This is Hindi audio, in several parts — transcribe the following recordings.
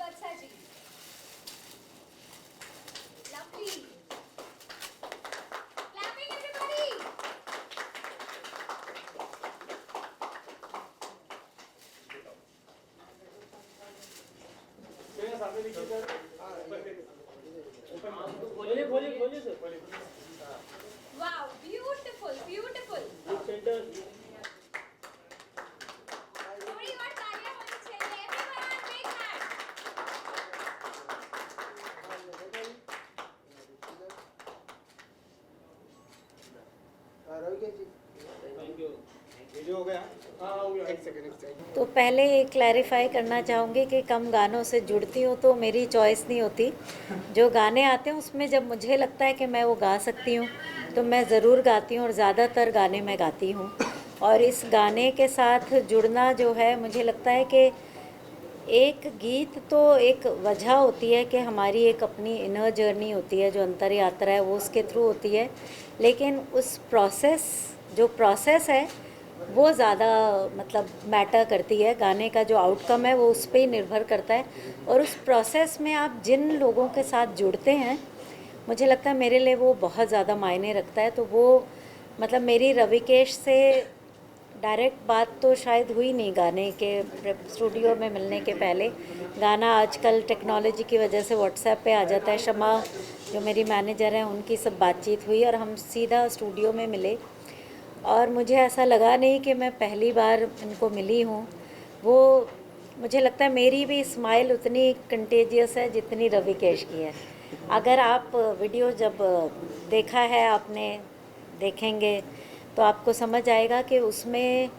बत्सा जी, lovely. Clapping everybody. खोलिए खोलिए खोलिए sir. Wow, beautiful, beautiful. Centre थोड़ी और तालियां होनी चाहिए. Everyone, big hand. Thank you. Video हो गया? हाँ हो गया। एक सेकंड। तो पहले क्लैरिफाई करना चाहूँगी कि कम गानों से जुड़ती हूँ तो मेरी चॉइस नहीं होती। जो गाने आते हैं उसमें जब मुझे लगता है कि मैं वो गा सकती हूँ तो मैं ज़रूर गाती हूँ और ज़्यादातर गाने मैं गाती हूँ। और इस गाने के साथ जुड़ना जो है मुझे लगता है कि एक गीत तो एक वजह होती है कि हमारी एक अपनी इनर जर्नी होती है, जो अंतर यात्रा है वो उसके थ्रू होती है, लेकिन उस जो प्रोसेस है वो ज़्यादा मतलब मैटर करती है। गाने का जो आउटकम है वो उस पर ही निर्भर करता है। और उस प्रोसेस में आप जिन लोगों के साथ जुड़ते हैं, मुझे लगता है मेरे लिए वो बहुत ज़्यादा मायने रखता है। तो वो मतलब मेरी रविकेश से डायरेक्ट बात तो शायद हुई नहीं गाने के स्टूडियो में मिलने के पहले। गाना आजकल टेक्नोलॉजी की वजह से व्हाट्सएप पे आ जाता है। शमा जो मेरी मैनेजर हैं उनकी सब बातचीत हुई और हम सीधा स्टूडियो में मिले। और मुझे ऐसा लगा नहीं कि मैं पहली बार इनको मिली हूँ। वो मुझे लगता है मेरी भी स्माइल उतनी कंटेजियस है जितनी रविकेश की है। अगर आप वीडियो जब देखा है आपने, देखेंगे तो आपको समझ आएगा कि उसमें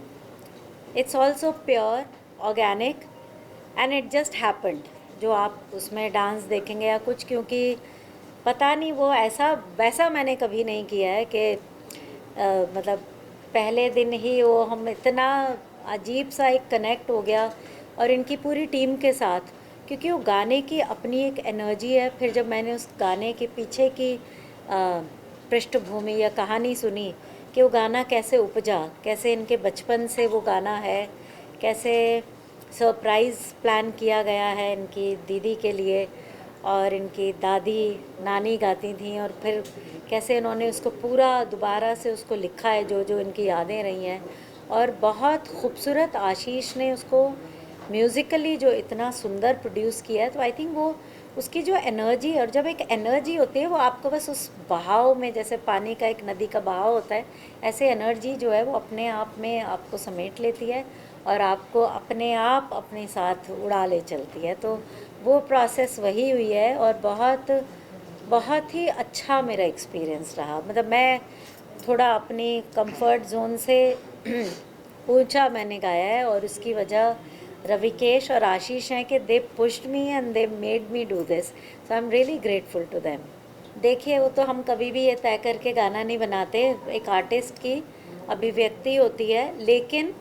it's also pure organic and it just happened. जो आप उसमें डांस देखेंगे या कुछ, क्योंकि पता नहीं वो ऐसा वैसा मैंने कभी नहीं किया है कि मतलब पहले दिन ही वो हम इतना अजीब सा एक कनेक्ट हो गया। और इनकी पूरी टीम के साथ, क्योंकि वो गाने की अपनी एक एनर्जी है। फिर जब मैंने उस गाने के पीछे की पृष्ठभूमि या कहानी सुनी कि वो गाना कैसे उपजा, कैसे इनके बचपन से वो गाना है, कैसे सरप्राइज़ प्लान किया गया है इनकी दीदी के लिए, और इनकी दादी नानी गाती थी, और फिर कैसे इन्होंने उसको पूरा दोबारा से उसको लिखा है जो जो इनकी यादें रही हैं। और बहुत खूबसूरत आशीष ने उसको म्यूज़िकली जो इतना सुंदर प्रोड्यूस किया है। तो आई थिंक वो उसकी जो एनर्जी, और जब एक एनर्जी होती है वो आपको बस उस बहाव में, जैसे पानी का एक नदी का बहाव होता है, ऐसे एनर्जी जो है वो अपने आप में आपको समेट लेती है और आपको अपने आप अपने साथ उड़ा ले चलती है। तो वो प्रोसेस वही हुई है और बहुत बहुत ही अच्छा मेरा एक्सपीरियंस रहा। मतलब मैं थोड़ा अपनी कंफर्ट जोन से ऊंचा मैंने गाया है, और उसकी वजह रविकेश और आशीष हैं कि they pushed me and they made me do this, so I am really grateful to them. देखिए, वो तो हम कभी भी ये तय करके गाना नहीं बनाते, एक आर्टिस्ट की अभिव्यक्ति होती है, लेकिन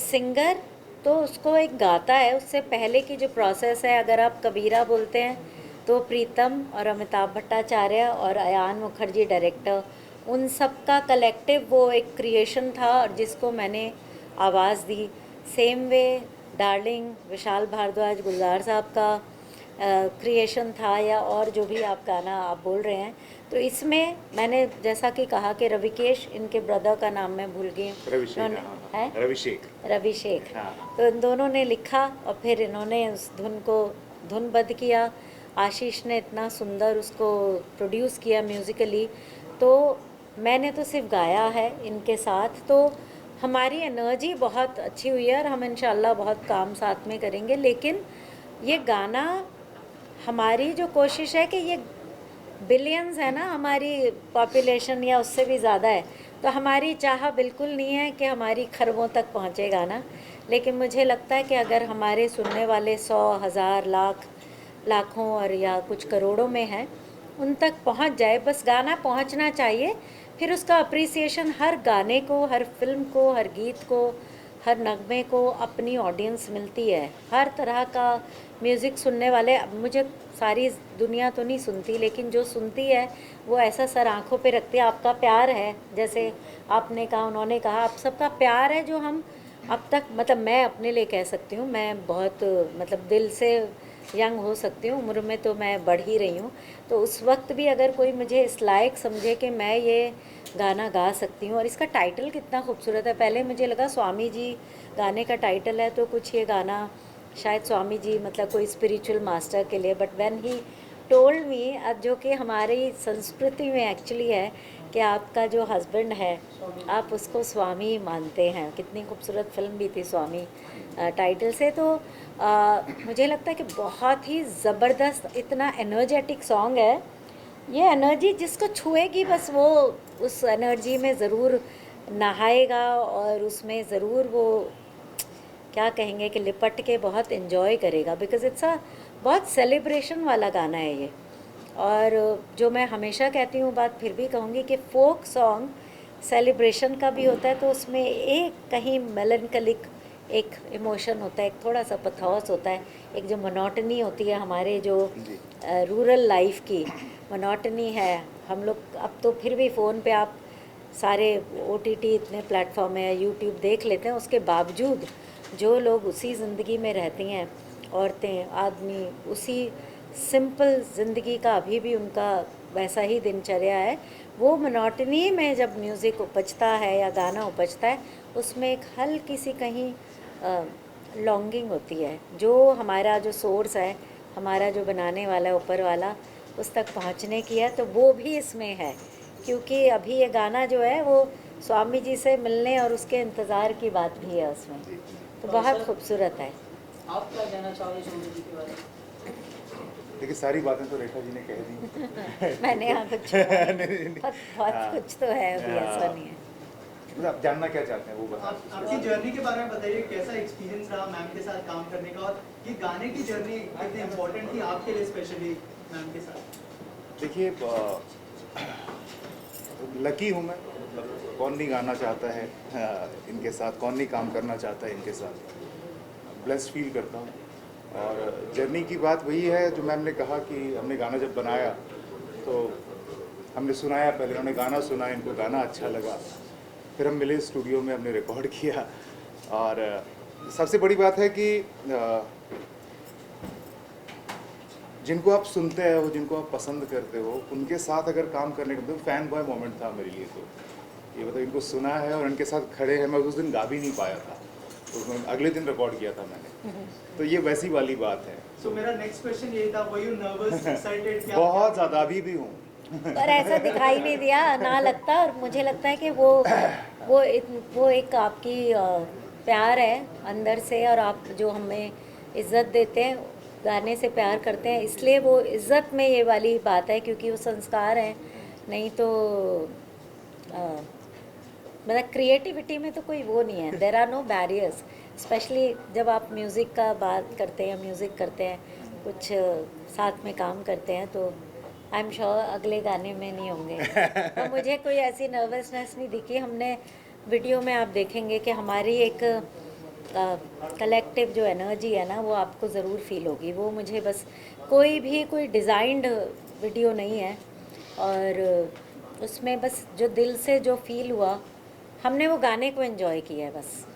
सिंगर तो उसको एक गाता है। उससे पहले की जो प्रोसेस है, अगर आप कबीरा बोलते हैं तो प्रीतम और अमिताभ भट्टाचार्य और अयान मुखर्जी डायरेक्टर, उन सब का कलेक्टिव वो एक क्रिएशन था और जिसको मैंने आवाज़ दी। Same way darling Vishal Bhardwaj गुलजार साहब का क्रिएशन था, या और जो भी आप गाना आप बोल रहे हैं। तो इसमें मैंने जैसा कि कहा कि रविकेश, इनके ब्रदर का नाम मैं भूल गई, रविशेख। तो इन दोनों ने लिखा और फिर इन्होंने उस धुन को धुनबद्ध किया। आशीष ने इतना सुंदर उसको प्रोड्यूस किया म्यूज़िकली। तो मैंने तो सिर्फ गाया है इनके साथ। तो हमारी एनर्जी बहुत अच्छी हुई है और हम इंशाल्लाह बहुत काम साथ में करेंगे। लेकिन ये गाना, हमारी जो कोशिश है कि ये बिलियंस है ना हमारी पॉपुलेशन, या उससे भी ज़्यादा है, तो हमारी चाह बिल्कुल नहीं है कि हमारी खरबों तक पहुँचे गाना। लेकिन मुझे लगता है कि अगर हमारे सुनने वाले 100, 1000, लाख, लाखों और या कुछ करोड़ों में हैं, उन तक पहुँच जाए, बस गाना पहुँचना चाहिए। फिर उसका अप्रिसिएशन हर गाने को, हर फिल्म को, हर गीत को, हर नगमे को अपनी ऑडियंस मिलती है। हर तरह का म्यूज़िक सुनने वाले, मुझे सारी दुनिया तो नहीं सुनती, लेकिन जो सुनती है वो ऐसा सर आँखों पे रखती है। आपका प्यार है, जैसे आपने कहा, उन्होंने कहा, आप सबका प्यार है जो हम अब तक, मतलब मैं अपने लिए कह सकती हूँ, मैं बहुत मतलब दिल से यंग हो सकती हूँ, उम्र में तो मैं बढ़ ही रही हूँ, तो उस वक्त भी अगर कोई मुझे इस लायक समझे कि मैं ये गाना गा सकती हूँ। और इसका टाइटल कितना खूबसूरत है। पहले मुझे लगा स्वामी जी गाने का टाइटल है, तो कुछ ये गाना शायद स्वामी जी मतलब कोई स्पिरिचुअल मास्टर के लिए, but when he told me, जो कि हमारी संस्कृति में एक्चुअली है कि आपका जो हस्बैंड है आप उसको स्वामी मानते हैं। कितनी खूबसूरत फिल्म भी थी स्वामी टाइटल से। तो मुझे लगता है कि बहुत ही ज़बरदस्त, इतना एनर्जेटिक सॉन्ग है। ये एनर्जी जिसको छुएगी बस वो उस एनर्जी में ज़रूर नहाएगा और उसमें ज़रूर वो क्या कहेंगे कि लिपट के बहुत इन्जॉय करेगा, बिकॉज़ इट्स अ बहुत सेलिब्रेशन वाला गाना है ये। और जो मैं हमेशा कहती हूँ बात फिर भी कहूँगी कि फोक सॉन्ग सेलिब्रेशन का भी होता है, तो उसमें एक कहीं मेलनकलिक एक इमोशन होता है, एक थोड़ा सा पथौस होता है, एक जो मोनोटनी होती है हमारे जो रूरल लाइफ की मोनोटनी है। हम लोग अब तो फिर भी फ़ोन पे आप सारे OTT इतने प्लेटफॉर्म है, यूट्यूब देख लेते हैं, उसके बावजूद जो लोग उसी ज़िंदगी में रहती हैं, औरतें आदमी उसी सिंपल ज़िंदगी का अभी भी उनका वैसा ही दिनचर्या है, वो मोनोटनी में जब म्यूज़िक उपजता है या गाना उपजता है, उसमें एक हल्की सी कहीं लॉन्गिंग होती है, जो हमारा जो सोर्स है, हमारा जो बनाने वाला है ऊपर वाला, उस तक पहुंचने की है। तो वो भी इसमें है, क्योंकि अभी ये गाना जो है वो स्वामी जी से मिलने और उसके इंतज़ार की बात भी है उसमें, तो बहुत खूबसूरत है। आप क्या कहना चाहोगे स्वामी जी के बारे में? देखिए सारी बातें तो रेखा जी ने कह दी। मैंने यहाँ कुछ बहुत हाँ। कुछ तो है, अभी ऐसा नहीं है। मतलब आप जानना क्या चाहते हैं वो बता आपकी जर्नी के बारे में बताइए, कैसा एक्सपीरियंस रहा मैम के साथ काम करने का, और ये गाने की जर्नी कितनी इम्पोर्टेंट थी आपके लिए स्पेशली मैम के साथ? देखिए लकी हूँ मैं, मतलब कौन नहीं गाना चाहता है इनके साथ, कौन नहीं काम करना चाहता है इनके साथ। ब्लेस्ड फील करता हूँ। और जर्नी की बात वही है जो मैम ने कहा कि हमने गाना जब बनाया तो हमने सुनाया, पहले उन्होंने गाना सुना, इनको गाना अच्छा लगा, फिर हम मिले स्टूडियो में, हमने रिकॉर्ड किया। और सबसे बड़ी बात है कि जिनको आप सुनते हैं, वो जिनको आप पसंद करते हो, उनके साथ अगर काम करने का, तो फैन बॉय मोमेंट था मेरे लिए। तो ये मतलब इनको सुना है और इनके साथ खड़े हैं। मैं उस दिन गा भी नहीं पाया था, तो अगले दिन रिकॉर्ड किया था मैंने, तो ये वैसी वाली बात है। So, मेरा नेक्स्ट क्वेश्चन ये था, वर यू नर्वस, एक्साइटेड? बहुत ज़्यादा, अभी भी हूँ। पर ऐसा दिखाई नहीं दिया ना लगता। और मुझे लगता है कि वो एक आपकी प्यार है अंदर से, और आप जो हमें इज़्ज़त देते हैं, गाने से प्यार करते हैं, इसलिए वो इज़्ज़त में ये वाली बात है, क्योंकि वो संस्कार है। नहीं तो मतलब क्रिएटिविटी में तो कोई वो नहीं है, there are no barriers. Specially जब आप म्यूज़िक का बात करते हैं, म्यूज़िक करते हैं, कुछ साथ में काम करते हैं, तो आई एम श्योर अगले गाने में नहीं होंगे। तो मुझे कोई ऐसी नर्वसनेस नहीं दिखी। हमने वीडियो में आप देखेंगे कि हमारी एक कलेक्टिव जो एनर्जी है ना, वो आपको ज़रूर फील होगी। वो मुझे बस कोई डिज़ाइंड वीडियो नहीं है, और उसमें बस जो दिल से जो फील हुआ, हमने वो गाने को एंजॉय किया है बस।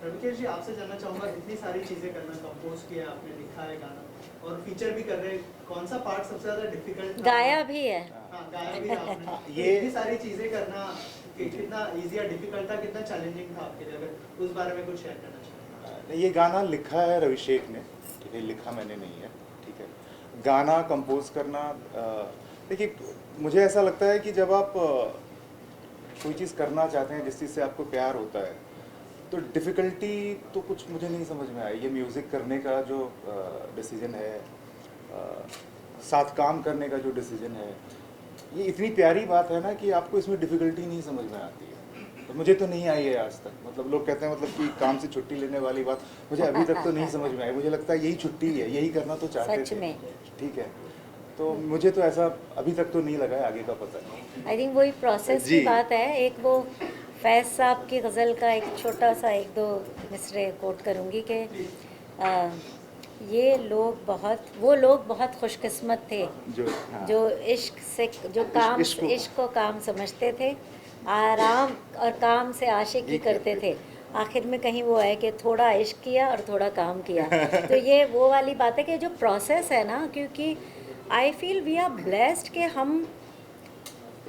रविकेश जी, आपसे जानना चाहूँगा, इतनी सारी चीज़ें करना, कंपोज किया आपने, लिखा है गाना और फीचर भी कर रहे हैं, कौन सा पार्ट सबसे ज़्यादा डिफिकल्ट? गाया भी है। हाँ, गाया भी आपने। ये इतनी सारी चीज़ें करना कितना इजी या डिफिकल्ट था, कितना चैलेंजिंग था आपके लिए, अगर उस बारे में कुछ शेयर करना चाहें? ये गाना लिखा है रविशेख ने, ठीक है, लिखा मैंने नहीं है, ठीक है। गाना कंपोज करना, देखिए मुझे ऐसा लगता है कि जब आप कोई चीज़ करना चाहते हैं, जिस चीज़ से आपको प्यार होता है, तो डिफ़िकल्टी तो कुछ मुझे नहीं समझ में आई। ये म्यूज़िक करने का जो डिसीजन है, साथ काम करने का जो डिसीजन है, ये इतनी प्यारी बात है ना कि आपको इसमें डिफ़िकल्टी नहीं समझ में आती है। तो मुझे तो नहीं आई है आज तक। मतलब लोग कहते हैं मतलब कि काम से छुट्टी लेने वाली बात, मुझे अभी तक तो नहीं समझ में आई। मुझे लगता है यही छुट्टी है, यही करना तो चाहते सच थे, में। ठीक है। तो मुझे तो ऐसा अभी तक तो नहीं लगा है, आगे का पता नहीं। आई थिंक वही प्रोसेस की जी। बात है। एक वो फैज़ साहब की गज़ल का एक छोटा सा 1-2 मिसरे कोट करूँगी कि वो लोग बहुत खुशकिस्मत थे जो इश्क से इश्क को काम समझते थे, आराम और काम से आशिकी करते थे, आखिर में कहीं वो है कि थोड़ा इश्क किया और थोड़ा काम किया। तो ये वो वाली बात है कि जो प्रोसेस है ना, क्योंकि I feel we are blessed कि हम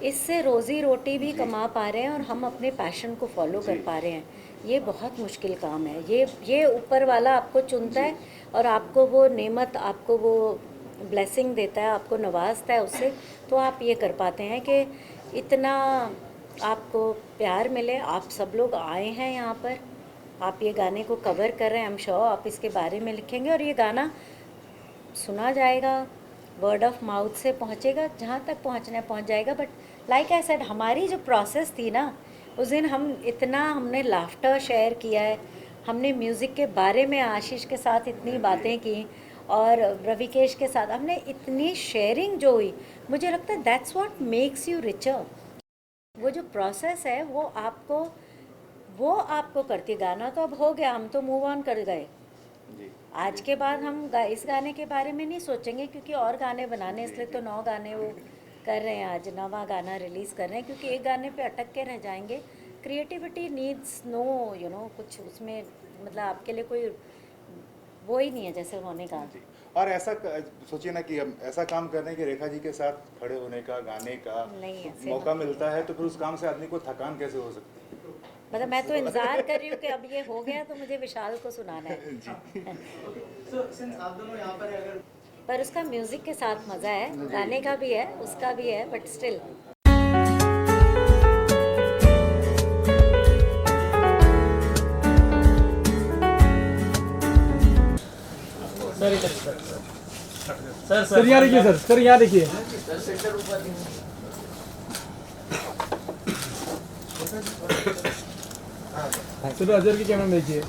इससे रोज़ी रोटी भी कमा पा रहे हैं और हम अपने पैशन को फॉलो कर पा रहे हैं। ये बहुत मुश्किल काम है। ये ऊपर वाला आपको चुनता है और आपको वो नेमत, आपको वो ब्लेसिंग देता है, आपको नवाजता है उससे, तो आप ये कर पाते हैं कि इतना आपको प्यार मिले। आप सब लोग आए हैं यहाँ पर, आप ये गाने को कवर कर रहे हैं। आई एम श्योर आप इसके बारे में लिखेंगे और ये गाना सुना जाएगा, वर्ड ऑफ माउथ से पहुँचेगा, जहाँ तक पहुँचना है पहुँच जाएगा। बट लाइक आई सेड, हमारी जो प्रोसेस थी ना, उस दिन हमने लाफ्टर शेयर किया है, हमने म्यूज़िक के बारे में आशीष के साथ इतनी बातें की और रविकेश के साथ हमने इतनी शेयरिंग जो हुई, मुझे लगता है that's what makes you richer. वो जो प्रोसेस है वो आपको करती है। गाना तो अब हो गया, हम तो मूव ऑन कर गए। आज के बाद हम इस गाने के बारे में नहीं सोचेंगे, क्योंकि और गाने बनाने, इसलिए तो 9 गाने वो कर रहे हैं, आज 9वां गाना रिलीज़ कर रहे हैं, क्योंकि एक गाने पे अटक के रह जाएंगे। क्रिएटिविटी नीड्स नो कुछ उसमें मतलब आपके लिए कोई वो ही नहीं है जैसे उन्होंने कहा। और ऐसा सोचिए ना कि हम ऐसा काम करने के रेखा जी के साथ खड़े होने का, गाने का नहीं मौका मिलता है, तो फिर उस काम से आदमी को थकान कैसे हो सकती है? मतलब मैं तो इंतजार कर रही हूँ कि अब ये हो गया तो मुझे विशाल को सुनाना है। सो सिंस आप दोनों यहाँ पर हैं, अगर पर उसका म्यूजिक के साथ मज़ा है, गाने का भी है, उसका भी है, बट स्टिल सर यहाँ देखिए, सर यहाँ देखिए। चलो अजहर की कैमरा में देखिए।